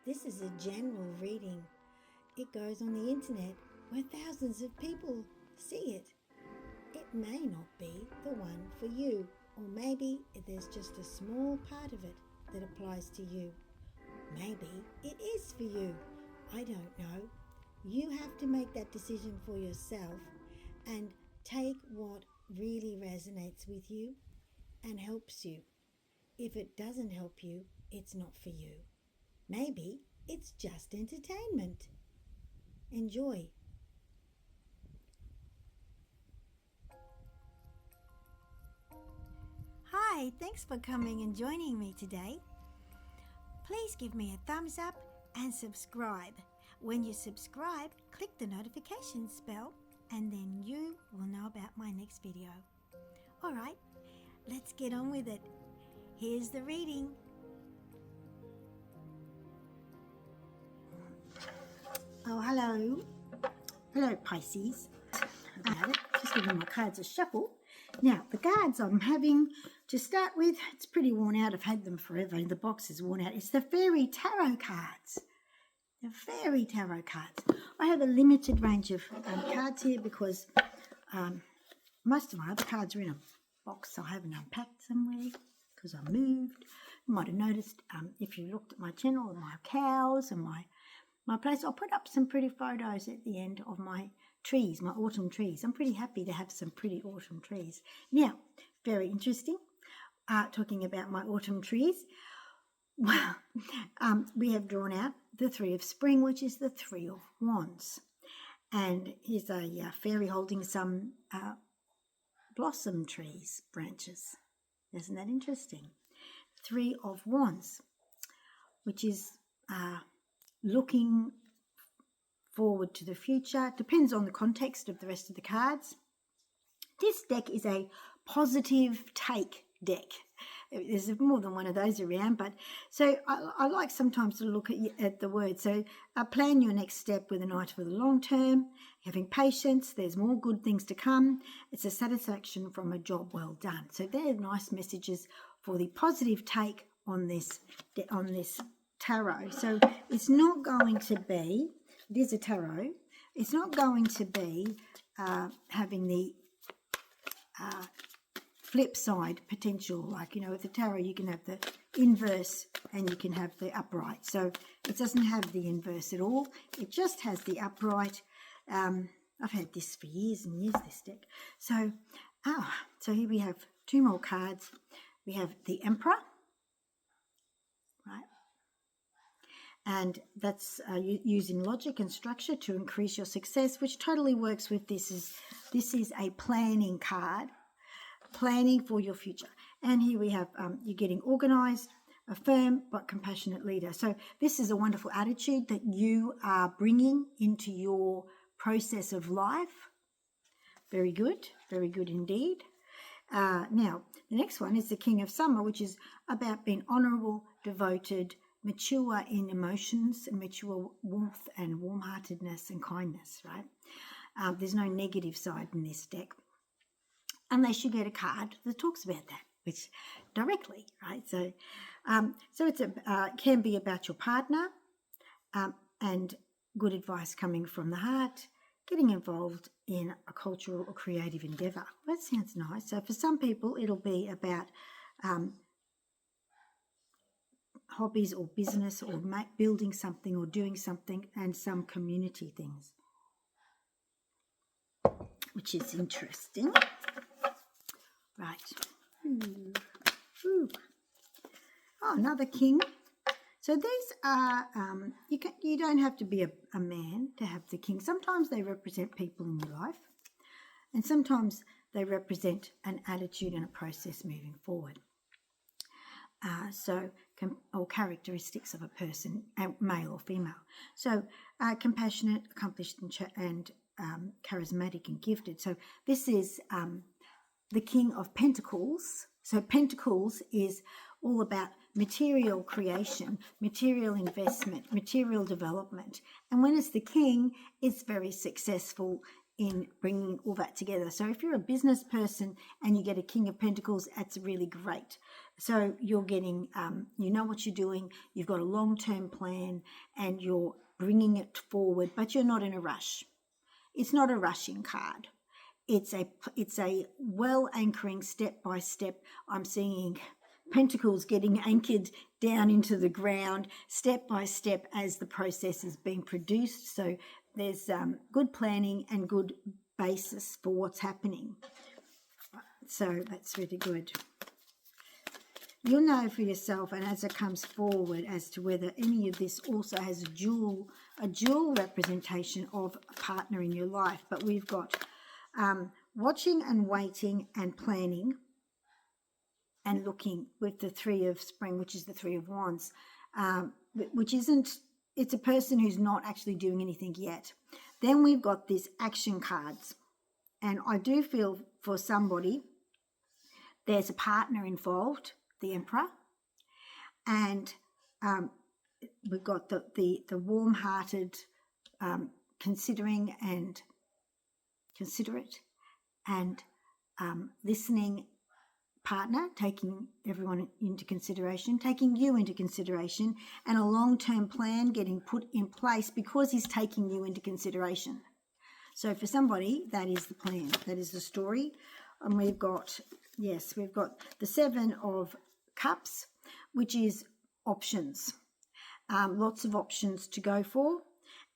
This is a general reading. It goes on the internet where thousands of people see it. It may not be the one for you, or maybe there's just a small part of it that applies to you. Maybe it is for you. I don't know. You have to make that decision for yourself and take what really resonates with you and helps you. If it doesn't help you, it's not for you. Maybe it's just entertainment. Enjoy. Hi, thanks for coming and joining me today. Please give me a thumbs up and subscribe. When you subscribe, click the notifications bell and then you will know about my next video. Alright, let's get on with it. Here's the reading. Oh, hello. Hello, Pisces. Just giving my cards a shuffle. Now, the cards I'm having to start with, it's pretty worn out. I've had them forever. The box is worn out. It's the Fairy Tarot cards. The Fairy Tarot cards. I have a limited range of cards here because most of my other cards are in a box I haven't unpacked somewhere because I moved. You might have noticed if you looked at my channel, my cows and my place. I'll put up some pretty photos at the end of my trees, my autumn trees. I'm pretty happy to have some pretty autumn trees. Now, very interesting, talking about my autumn trees. Well, we have drawn out the Three of Spring, which is the Three of Wands. And here's a fairy holding some blossom trees, branches. Isn't that interesting? Three of Wands, which is looking forward to the future. Depends on the context of the rest of the cards. This deck is a positive take deck. There's more than one of those around, but so I like sometimes to look at the words. So plan your next step with an eye for the long term, having patience, there's more good things to come. It's a satisfaction from a job well done. So they're nice messages for the positive take on this tarot. So it's not going to be, it is a tarot, it's not going to be having the flip side potential, like, you know, with the tarot you can have the inverse and you can have the upright. So it doesn't have the inverse at all. It just has the upright. I've had this for years and years, this deck. So here we have two more cards. We have the Emperor, right? And that's using logic and structure to increase your success, which totally works with this. This is a planning card. Planning for your future. And here we have you're getting organized, a firm but compassionate leader. So this is a wonderful attitude that you are bringing into your process of life. Very good indeed. Now, the next one is the King of Summer, which is about being honorable, devoted, mature in emotions, mature warmth and warm-heartedness and kindness, right? There's no negative side in this deck. Unless you get a card that talks about that, which directly, right? So, it's can be about your partner, and good advice coming from the heart, getting involved in a cultural or creative endeavour. That sounds nice. So for some people, it'll be about hobbies or business or building something or doing something, and some community things, which is interesting. Right. Ooh. Oh, another king. So these are, you don't have to be a man to have the king. Sometimes they represent people in your life, and sometimes they represent an attitude and a process moving forward. Or characteristics of a person, male or female. So compassionate, accomplished, and charismatic and gifted. So this is the King of Pentacles. So Pentacles is all about material creation, material investment, material development. And when it's the king, it's very successful in bringing all that together. So if you're a business person and you get a King of Pentacles, that's really great. So you're getting, you know what you're doing, you've got a long-term plan and you're bringing it forward, but you're not in a rush. It's not a rushing card. It's a well anchoring step by step. I'm seeing pentacles getting anchored down into the ground step by step as the process is being produced. So there's good planning and good basis for what's happening. So that's really good. You'll know for yourself, and as it comes forward, as to whether any of this also has a dual representation of a partner in your life. But we've got watching and waiting and planning and looking with the Three of Spring, which is the Three of Wands, which isn't, it's a person who's not actually doing anything yet. Then we've got this action cards. And I do feel for somebody, there's a partner involved, the Emperor, and we've got the warm-hearted, considering and considerate and listening partner, taking everyone into consideration, taking you into consideration, and a long-term plan getting put in place because he's taking you into consideration. So for somebody, that is the plan, that is the story. And we've got, yes, we've got the Seven of Cups, which is options. Lots of options to go for.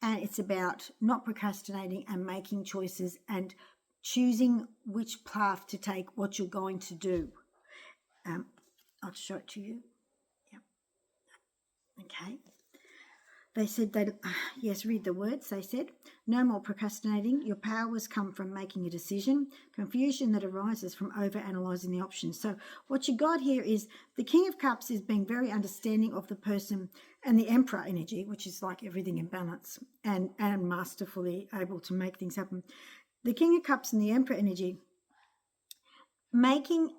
And it's about not procrastinating and making choices and choosing which path to take, what you're going to do. I'll show it to you. Yep. Okay. They said that, yes, read the words. They said, no more procrastinating. Your powers come from making a decision. Confusion that arises from over-analysing the options. So what you got here is the King of Cups is being very understanding of the person, and the Emperor energy, which is like everything in balance and masterfully able to make things happen. The King of Cups and the Emperor energy, making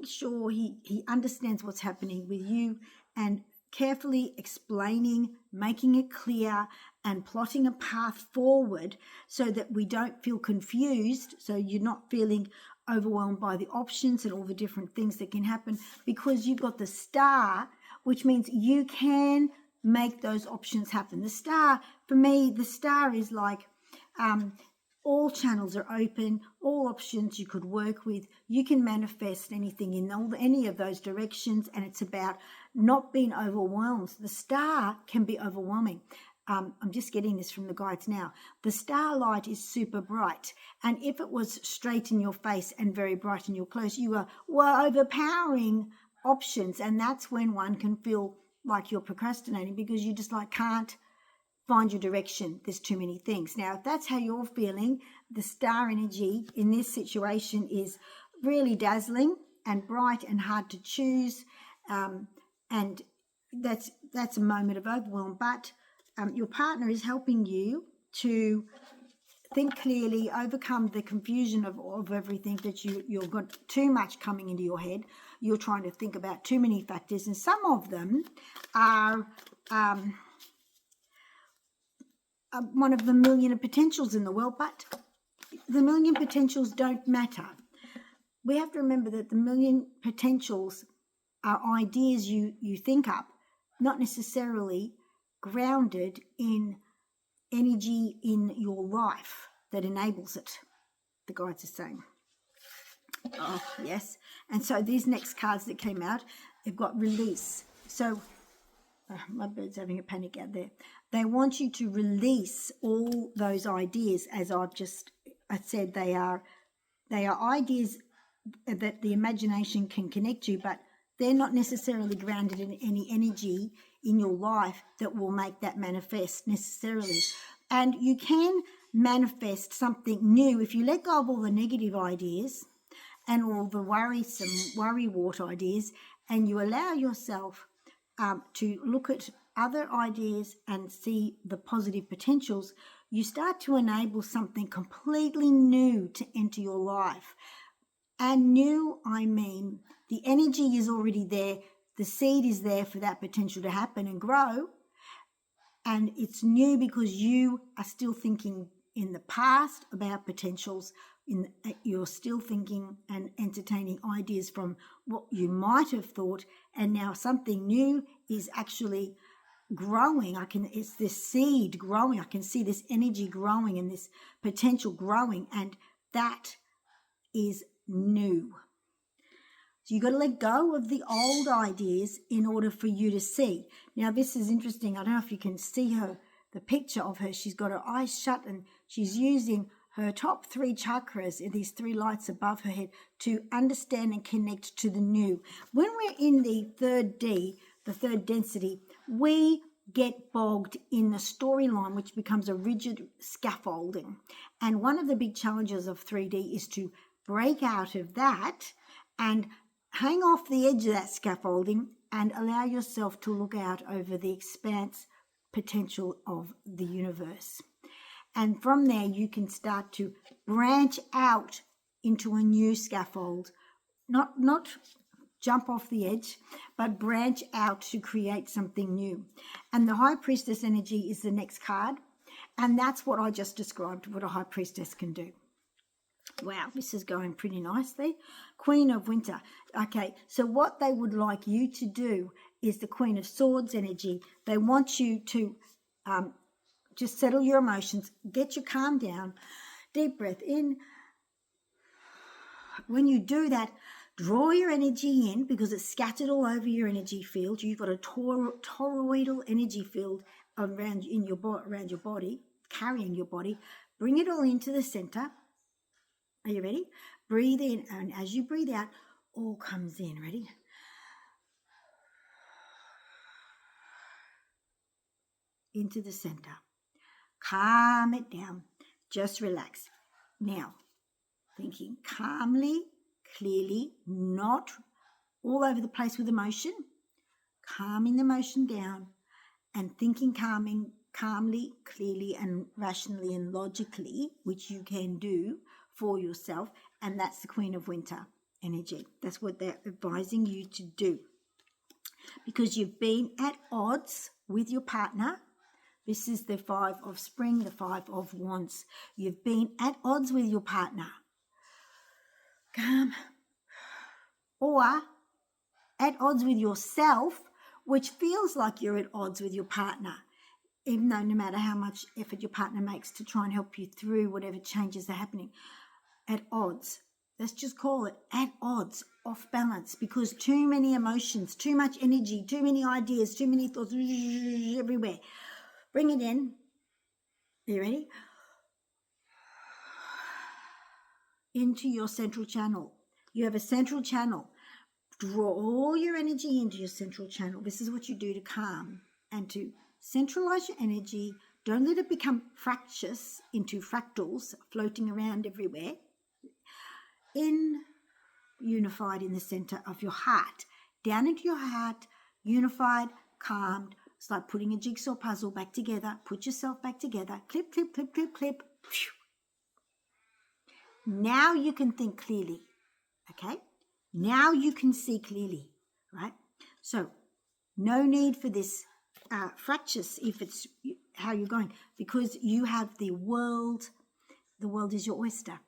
sure he understands what's happening with you and carefully explaining, making it clear, and plotting a path forward so that we don't feel confused, so you're not feeling overwhelmed by the options and all the different things that can happen, because you've got the Star, which means you can make those options happen. The Star, for me, the Star is like all channels are open, all options you could work with. You can manifest anything in any of those directions, and it's about not being overwhelmed. The Star can be overwhelming. I'm just getting this from the guides now. The starlight is super bright, and if it was straight in your face and very bright in your clothes, you were overpowering options, and that's when one can feel like you're procrastinating because you just like can't find your direction. There's too many things. Now, if that's how you're feeling, the Star energy in this situation is really dazzling and bright and hard to choose, and that's a moment of overwhelm. But your partner is helping you to think clearly, overcome the confusion of everything that you've got too much coming into your head. You're trying to think about too many factors, and some of them are one of the million potentials in the world, but the million potentials don't matter. We have to remember that the million potentials are ideas you think up, not necessarily grounded in energy in your life that enables it, the guides are saying. Oh, yes. And so these next cards that came out, they've got release. So my bird's having a panic out there. They want you to release all those ideas, as I said, they are ideas that the imagination can connect to, but they're not necessarily grounded in any energy in your life that will make that manifest necessarily. And you can manifest something new if you let go of all the negative ideas and all the worrywart ideas, and you allow yourself to look at other ideas and see the positive potentials. You start to enable something completely new to enter your life. And new, I mean, the energy is already there. The seed is there for that potential to happen and grow. And it's new because you are still thinking in the past about potentials you're still thinking and entertaining ideas from what you might have thought, and now something new is actually growing. It's this seed growing. I can see this energy growing and this potential growing, and that is new. So you've got to let go of the old ideas in order for you to see. Now, this is interesting. I don't know if you can see the picture of her. She's got her eyes shut and she's using her top 3 chakras, these 3 lights above her head, to understand and connect to the new. When we're in the 3rd D, the 3rd density, we get bogged in the storyline, which becomes a rigid scaffolding. And one of the big challenges of 3D is to break out of that and hang off the edge of that scaffolding and allow yourself to look out over the expanse potential of the universe. And from there, you can start to branch out into a new scaffold, not jump off the edge, but branch out to create something new. And the High Priestess energy is the next card. And that's what I just described, what a High Priestess can do. Wow, this is going pretty nicely. Queen of Winter. Okay, so what they would like you to do is the Queen of Swords energy. They want you to just settle your emotions, get your calm down, deep breath in. When you do that, draw your energy in because it's scattered all over your energy field. You've got a toroidal energy field around your body, carrying your body. Bring it all into the center. Are you ready? Breathe in, and as you breathe out, all comes in. Ready? Into the center. Calm it down. Just relax. Now, thinking calmly, clearly, not all over the place with emotion. Calming the emotion down and thinking calmly, clearly, and rationally and logically, which you can do for yourself. And that's the Queen of Winter energy. That's what they're advising you to do. Because you've been at odds with your partner. This is the 5 of Spring, the 5 of Wands. You've been at odds with your partner. Calm. Or at odds with yourself, which feels like you're at odds with your partner, even though no matter how much effort your partner makes to try and help you through whatever changes are happening, at odds. Let's just call it at odds, off balance, because too many emotions, too much energy, too many ideas, too many thoughts everywhere. Bring it in. Are you ready? Into your central channel. You have a central channel. Draw all your energy into your central channel. This is what you do to calm and to centralize your energy. Don't let it become fractious into fractals floating around everywhere. Unified in the center of your heart. Down into your heart, unified, calmed. It's like putting a jigsaw puzzle back together. Put yourself back together. Clip, clip, clip, clip, clip. Now you can think clearly. Okay? Now you can see clearly. Right? So, no need for this fractious if it's how you're going. Because you have the world. The world is your oyster.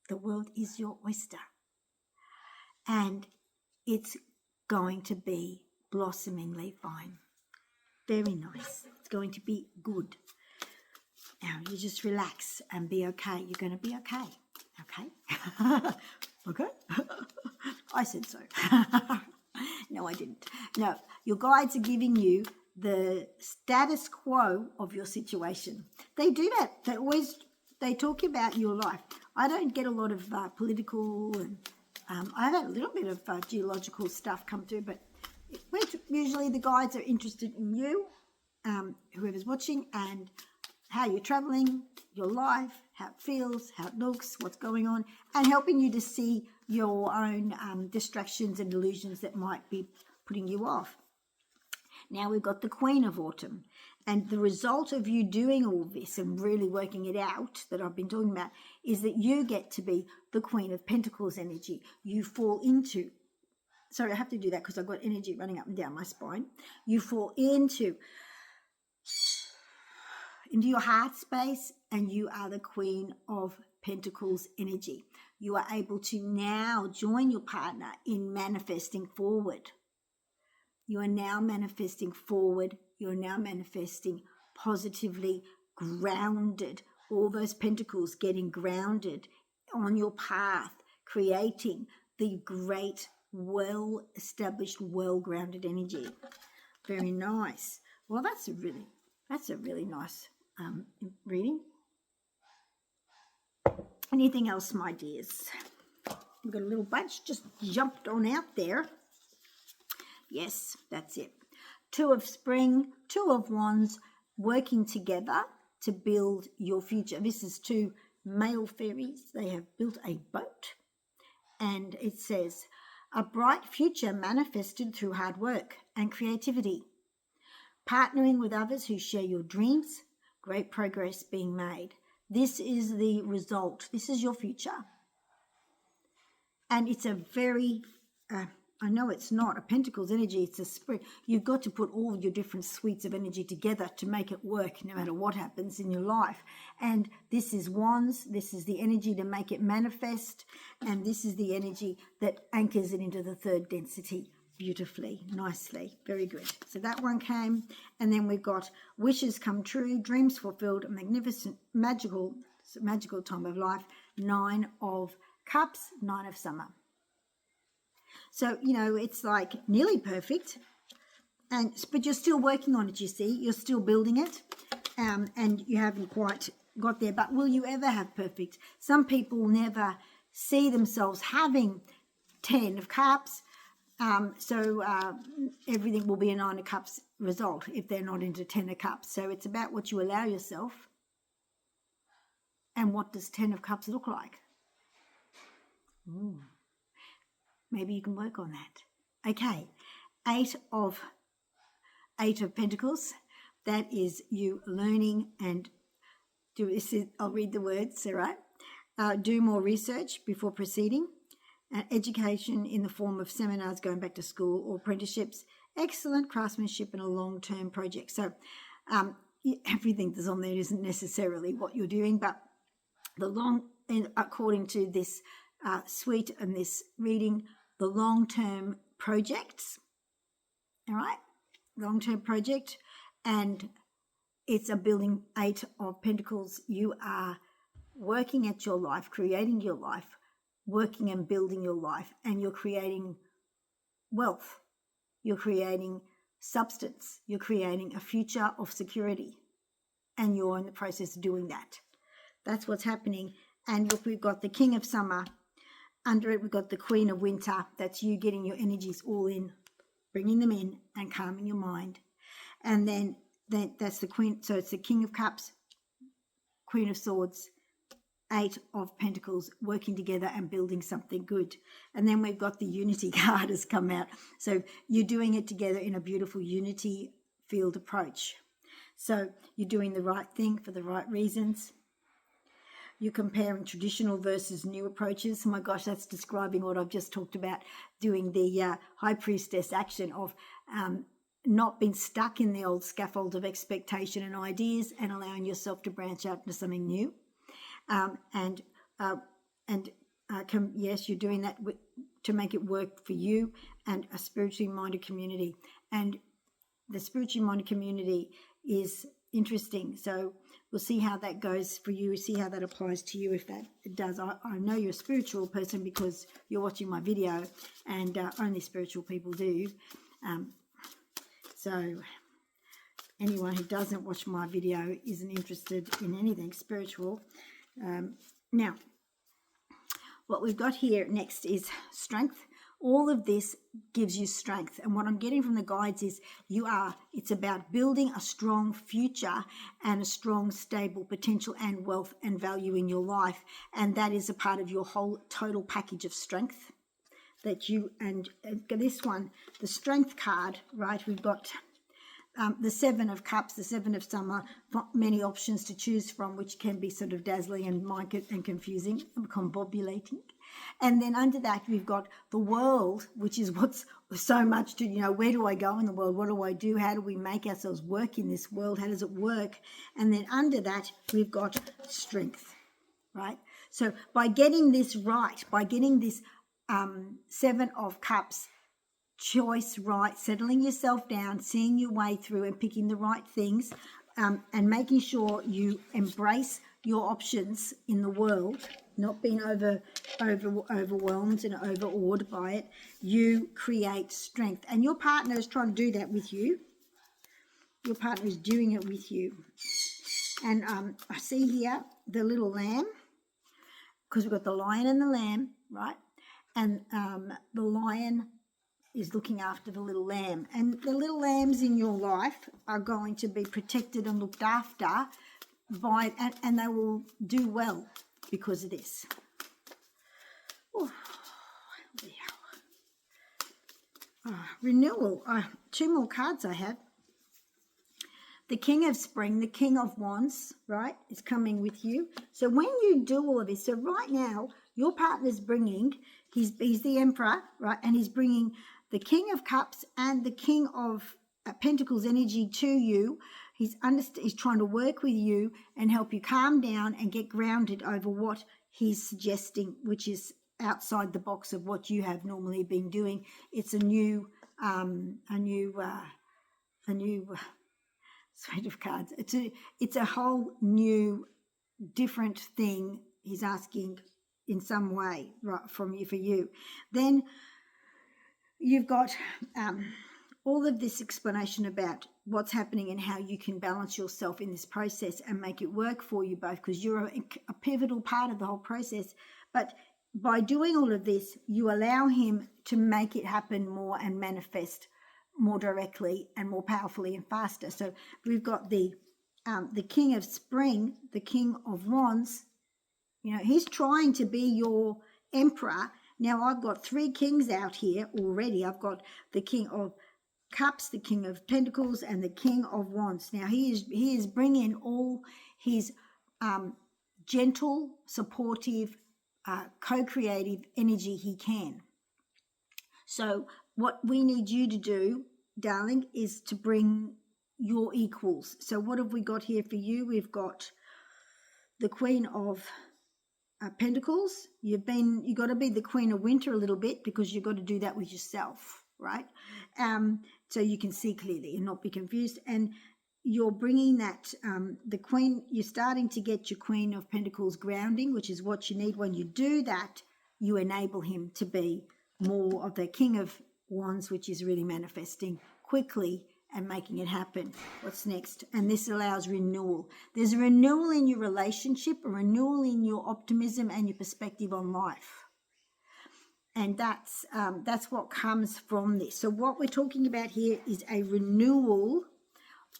The world is your oyster. And it's going to be blossomingly fine. Very nice. It's going to be good. Now you just relax and be okay. You're going to be okay. Okay? Okay? I said so. No, I didn't. No, your guides are giving you the status quo of your situation. They do that. They talk about your life. I don't get a lot of political and I've had a little bit of geological stuff come through, but usually the guides are interested in you, whoever's watching, and how you're traveling, your life, how it feels, how it looks, what's going on, and helping you to see your own distractions and illusions that might be putting you off. Now we've got the Queen of Autumn, and the result of you doing all this and really working it out that I've been talking about is that you get to be the Queen of Pentacles energy. You fall into, sorry, I have to do that because I've got energy running up and down my spine. You fall into your heart space, and you are the Queen of Pentacles energy. You are able to now join your partner in manifesting forward. You are now manifesting forward. You're now manifesting positively grounded. All those pentacles getting grounded on your path, creating the great, well-established, well-grounded energy. Very nice. Well, that's a really nice reading. Anything else, my dears? We've got a little bunch just jumped on out there. Yes, that's it. Two of Spring, Two of Wands, working together to build your future. This is two male fairies. They have built a boat, and it says, a bright future manifested through hard work and creativity. Partnering with others who share your dreams, great progress being made. This is the result. This is your future. And it's a very, I know it's not a Pentacles energy, it's a spring. You've got to put all your different suites of energy together to make it work no matter what happens in your life. And this is Wands, this is the energy to make it manifest, and this is the energy that anchors it into the third density beautifully, nicely, very good. So that one came, and then we've got wishes come true, dreams fulfilled, a magnificent, magical time of life, 9 of Cups, 9 of Summer. So, you know, it's like nearly perfect, but you're still working on it, you see. You're still building it, and you haven't quite got there. But will you ever have perfect? Some people never see themselves having 10 of Cups, so everything will be a 9 of Cups result if they're not into 10 of Cups. So it's about what you allow yourself, and what does 10 of Cups look like? Ooh. Maybe you can work on that. Okay, 8 of Pentacles. That is you learning and do this. I'll read the words, all right? Do more research before proceeding. Education in the form of seminars, going back to school, or apprenticeships. Excellent craftsmanship and a long-term project. So everything that's on there isn't necessarily what you're doing, but according to this suite and this reading, the long-term projects, all right, long-term project, and it's a building 8 of Pentacles. You are working at your life, creating your life, working and building your life, and you're creating wealth, you're creating substance, you're creating a future of security, and you're in the process of doing that. That's what's happening. And look, we've got the King of Summer. Under it, we've got the Queen of Winter. That's you getting your energies all in, bringing them in and calming your mind. And then that's the Queen. So it's the King of Cups, Queen of Swords, 8 of Pentacles, working together and building something good. And then we've got the Unity card has come out. So you're doing it together in a beautiful unity field approach. So you're doing the right thing for the right reasons. You're comparing traditional versus new approaches. Oh my gosh, that's describing what I've just talked about, doing the High Priestess action of not being stuck in the old scaffold of expectation and ideas, and allowing yourself to branch out into something new. Yes, you're doing that to make it work for you and a spiritually minded community. And the spiritually minded community is interesting. So we'll see how that goes for you, see how that applies to you, if that it does. I know you're a spiritual person because you're watching my video, and only spiritual people do. So anyone who doesn't watch my video isn't interested in anything spiritual. Now, what we've got here next is strength. All of this gives you strength. And what I'm getting from the guides is it's about building a strong future and a strong, stable potential and wealth and value in your life. And that is a part of your whole total package of strength that you, and this one, the strength card, right? We've got the 7 of Cups, the 7 of Summer, many options to choose from, which can be sort of dazzling and and confusing and combobulating. And then under that, we've got the world, which is what's so much to, where do I go in the world? What do I do? How do we make ourselves work in this world? How does it work? And then under that, we've got strength, right? So by getting this right, by getting this Seven of Cups choice right, settling yourself down, seeing your way through and picking the right things, and making sure you embrace your options in the world, not being overwhelmed and overawed by it, you create strength. And your partner is trying to do that with you. Your partner is doing it with you. And I see here the little lamb, because we've got the lion and the lamb, right? And the lion is looking after the little lamb. And the little lambs in your life are going to be protected and looked after by, and they will do well because of this. Oh, renewal. 2 more cards I have. The King of Spring, the King of Wands, right, is coming with you. So when you do all of this, so right now, your partner's bringing, he's the Emperor, right, and he's bringing the King of Cups and the King of Pentacles energy to you. He's trying to work with you and help you calm down and get grounded over what he's suggesting, which is outside the box of what you have normally been doing. It's a new suite of cards. It's a whole new, different thing he's asking in some way, right, from you, for you. Then you've got all of this explanation about what's happening and how you can balance yourself in this process and make it work for you both, because you're a pivotal part of the whole process. But by doing all of this, you allow him to make it happen more and manifest more directly and more powerfully and faster. So we've got the King of Spring, the King of Wands. You know, he's trying to be your emperor. Now I've got 3 kings out here already. I've got the King of Cups, the King of Pentacles, and the King of Wands. Now he is bringing all his gentle, supportive, co-creative energy he can. So what we need you to do, darling, is to bring your equals. So what have we got here for you? We've got the Queen of Pentacles. You've got to be the Queen of Winter a little bit, because you've got to do that with yourself, right? So you can see clearly and not be confused. And you're bringing that, the Queen, you're starting to get your Queen of Pentacles grounding, which is what you need. When you do that, you enable him to be more of the King of Wands, which is really manifesting quickly and making it happen. What's next? And this allows renewal. There's a renewal in your relationship, a renewal in your optimism and your perspective on life. And that's what comes from this. So what we're talking about here is a renewal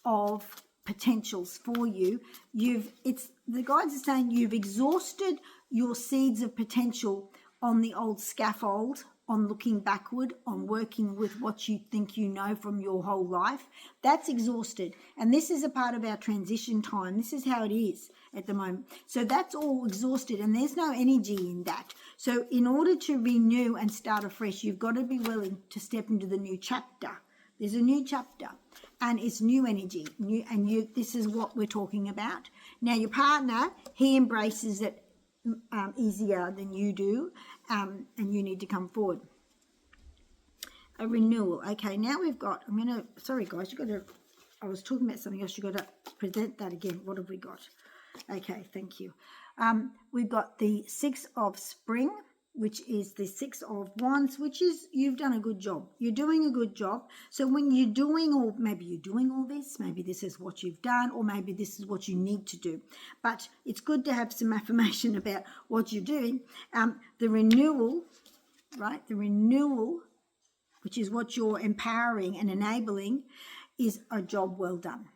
of potentials for you. The guides are saying you've exhausted your seeds of potential on the old scaffold, on looking backward, on working with what you think you know from your whole life. That's exhausted. And this is a part of our transition time. This is how it is at the moment. So that's all exhausted, and there's no energy in that. So in order to renew and start afresh, you've got to be willing to step into the new chapter. There's a new chapter, and it's new energy. This is what we're talking about. Now your partner, he embraces it easier than you do, and you need to come forward. A renewal. Okay, now we've got, sorry guys, I was talking about something else. You got to present that again. What have we got? Okay, thank you. We've got the 6 of Spring, which is the 6 of Wands, which is, you've done a good job. You're doing a good job. So when you're doing, or maybe you're doing all this, maybe this is what you've done, or maybe this is what you need to do. But it's good to have some affirmation about what you're doing. The renewal, right? The renewal, which is what you're empowering and enabling, is a job well done.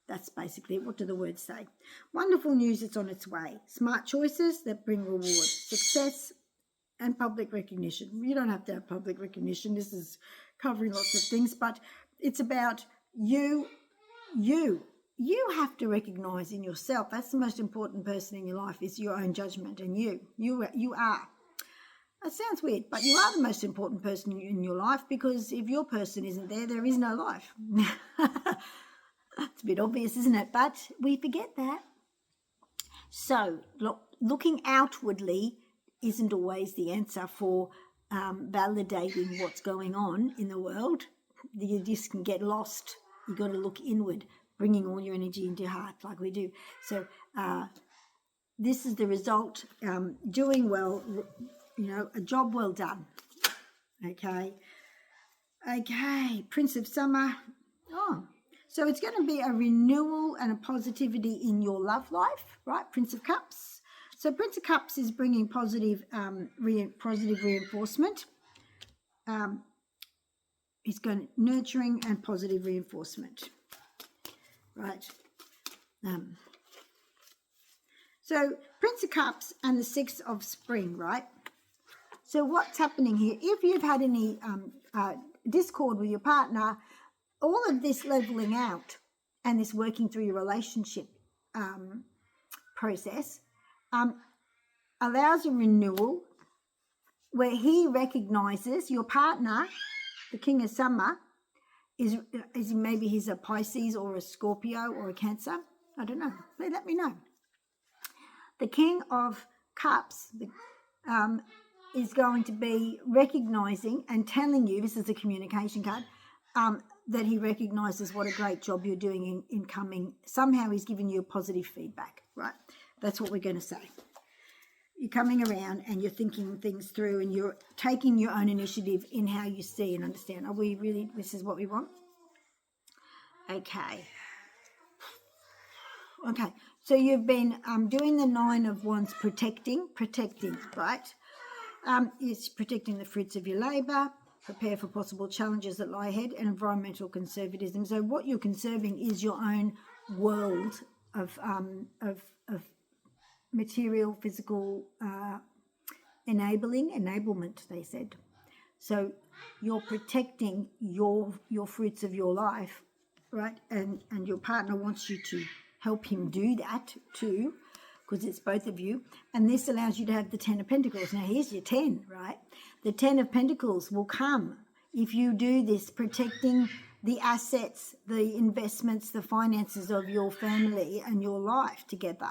That's basically it. What do the words say? Wonderful news, it's on its way. Smart choices that bring reward. Success and public recognition. You don't have to have public recognition. This is covering lots of things, but it's about you. You have to recognize in yourself. That's the most important person in your life, is your own judgment. And you are. That sounds weird, but you are the most important person in your life, because if your person isn't there, there is no life. It's a bit obvious, isn't it? But we forget that. So looking outwardly isn't always the answer for validating what's going on in the world. You just can get lost. You've got to look inward, bringing all your energy into your heart like we do. So this is the result. Doing well, a job well done. Okay, Prince of Summer. Oh, so it's going to be a renewal and a positivity in your love life, right? Prince of Cups. So Prince of Cups is bringing positive reinforcement. It's going nurturing and positive reinforcement, right? So Prince of Cups and the Six of Spring, right? So what's happening here? If you've had any discord with your partner, all of this leveling out and this working through your relationship process allows a renewal where he recognizes your partner, the King of Summer, is maybe he's a Pisces or a Scorpio or a Cancer. I don't know. Let me know. The King of Cups is going to be recognizing and telling you, this is a communication card, that he recognizes what a great job you're doing in coming. Somehow he's giving you a positive feedback, right? That's what we're going to say. You're coming around and you're thinking things through and you're taking your own initiative in how you see and understand. Are we really, this is what we want? Okay. So you've been doing the Nine of Wands, protecting, right? It's protecting the fruits of your labour, prepare for possible challenges that lie ahead, and environmental conservatism. So what you're conserving is your own world of material, physical enablement, they said. So you're protecting your fruits of your life, right? And your partner wants you to help him do that too, because it's both of you. And this allows you to have the 10 of Pentacles. Now here's your 10, right? The 10 of Pentacles will come if you do this, protecting the assets, the investments, the finances of your family and your life together.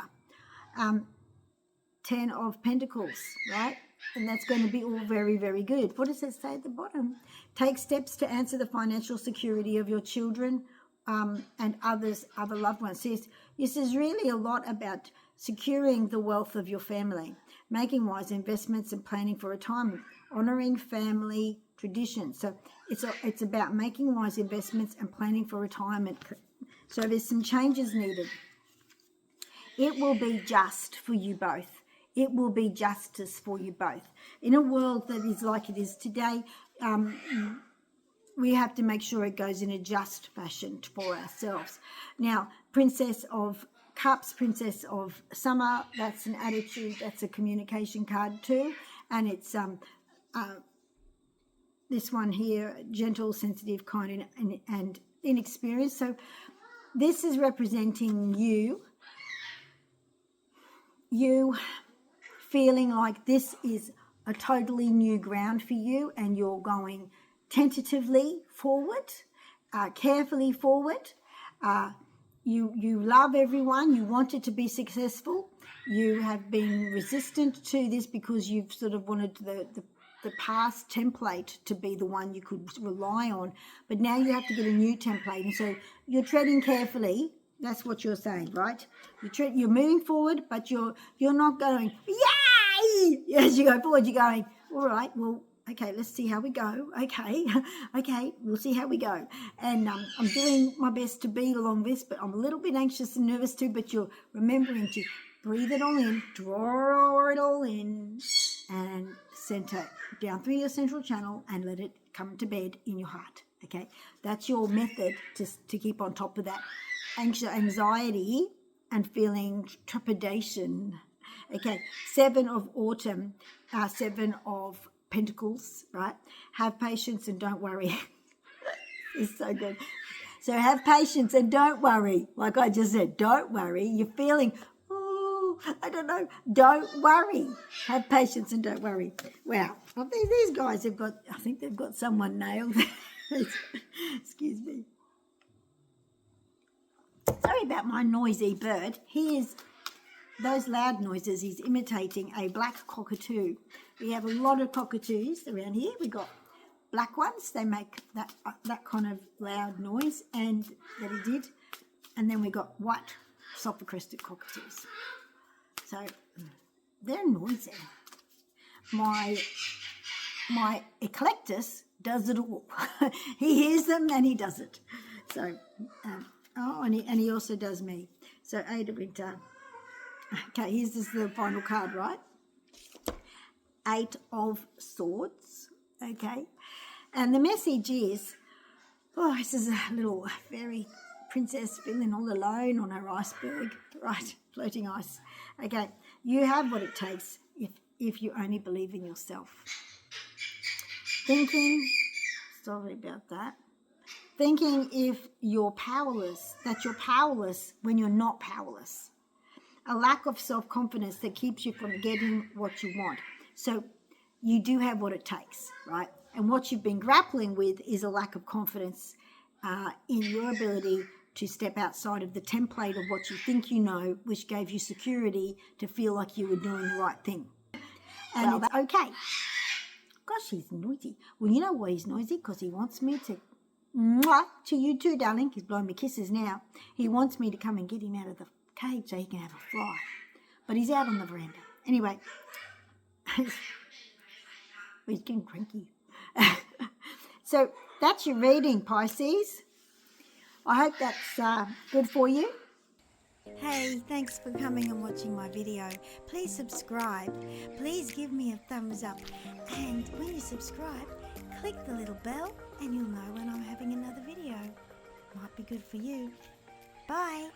10 of Pentacles, right? And that's going to be all very, very good. What does it say at the bottom? Take steps to answer the financial security of your children and other loved ones. This is really a lot about securing the wealth of your family, making wise investments and planning for retirement, honouring family traditions. So it's about making wise investments and planning for retirement. So there's some changes needed. It will be just for you both. It will be justice for you both. In a world that is like it is today, we have to make sure it goes in a just fashion for ourselves. Now, Princess of Cups, Princess of Summer, that's an attitude, that's a communication card too. And it's this one here, gentle, sensitive, kind, and inexperienced. So this is representing you feeling like this is a totally new ground for you and you're going tentatively forward, carefully forward. You love everyone. You want it to be successful. You have been resistant to this because you've sort of wanted the past template to be the one you could rely on. But now you have to get a new template. And so you're treading carefully. That's what you're saying, right? You're moving forward, but you're not going, yay! As you go forward, you're going, all right, well, okay, let's see how we go. Okay, we'll see how we go. And I'm doing my best to be along this, but I'm a little bit anxious and nervous too, but you're remembering to breathe it all in, draw it all in, and center down through your central channel and let it come to bed in your heart, okay? That's your method to keep on top of that anxiety and feeling trepidation. Okay, 7 of Autumn, 7 of Pentacles, right? Have patience and don't worry. It's so good. So have patience and don't worry. Like I just said, don't worry. You're feeling, oh, I don't know. Don't worry. Have patience and don't worry. Wow. I think these guys have got, I think they've got someone nailed. Excuse me. Sorry about my noisy bird. He is those loud noises, he's imitating a black cockatoo. We have a lot of cockatoos around here. We got black ones. They make that kind of loud noise, and that he did. And then we got white sulphur-crested cockatoos. So they're noisy. My eclectus does it all. He hears them and he does it. So, and he also does me. So Ada Winter. Okay, here's the final card, right? 8 of Swords. Okay, and the message is, oh, this is a little fairy princess feeling all alone on her iceberg, right? Floating ice. Okay, you have what it takes if you only believe in yourself. Thinking, sorry about that. Thinking if you're powerless, that you're powerless when you're not powerless. A lack of self-confidence that keeps you from getting what you want. So you do have what it takes, right? And what you've been grappling with is a lack of confidence in your ability to step outside of the template of what you think you know, which gave you security to feel like you were doing the right thing. And it's okay. Gosh, he's noisy. Well, you know why he's noisy? Because he wants me to, to you too, darling. He's blowing me kisses now. He wants me to come and get him out of the cage so he can have a fly. But he's out on the veranda. Anyway, he's getting cranky. So that's your reading, Pisces. I hope that's good for you. Hey, thanks for coming and watching my video. Please subscribe. Please give me a thumbs up. And when you subscribe, click the little bell and you'll know when I'm having another video. Might be good for you. Bye.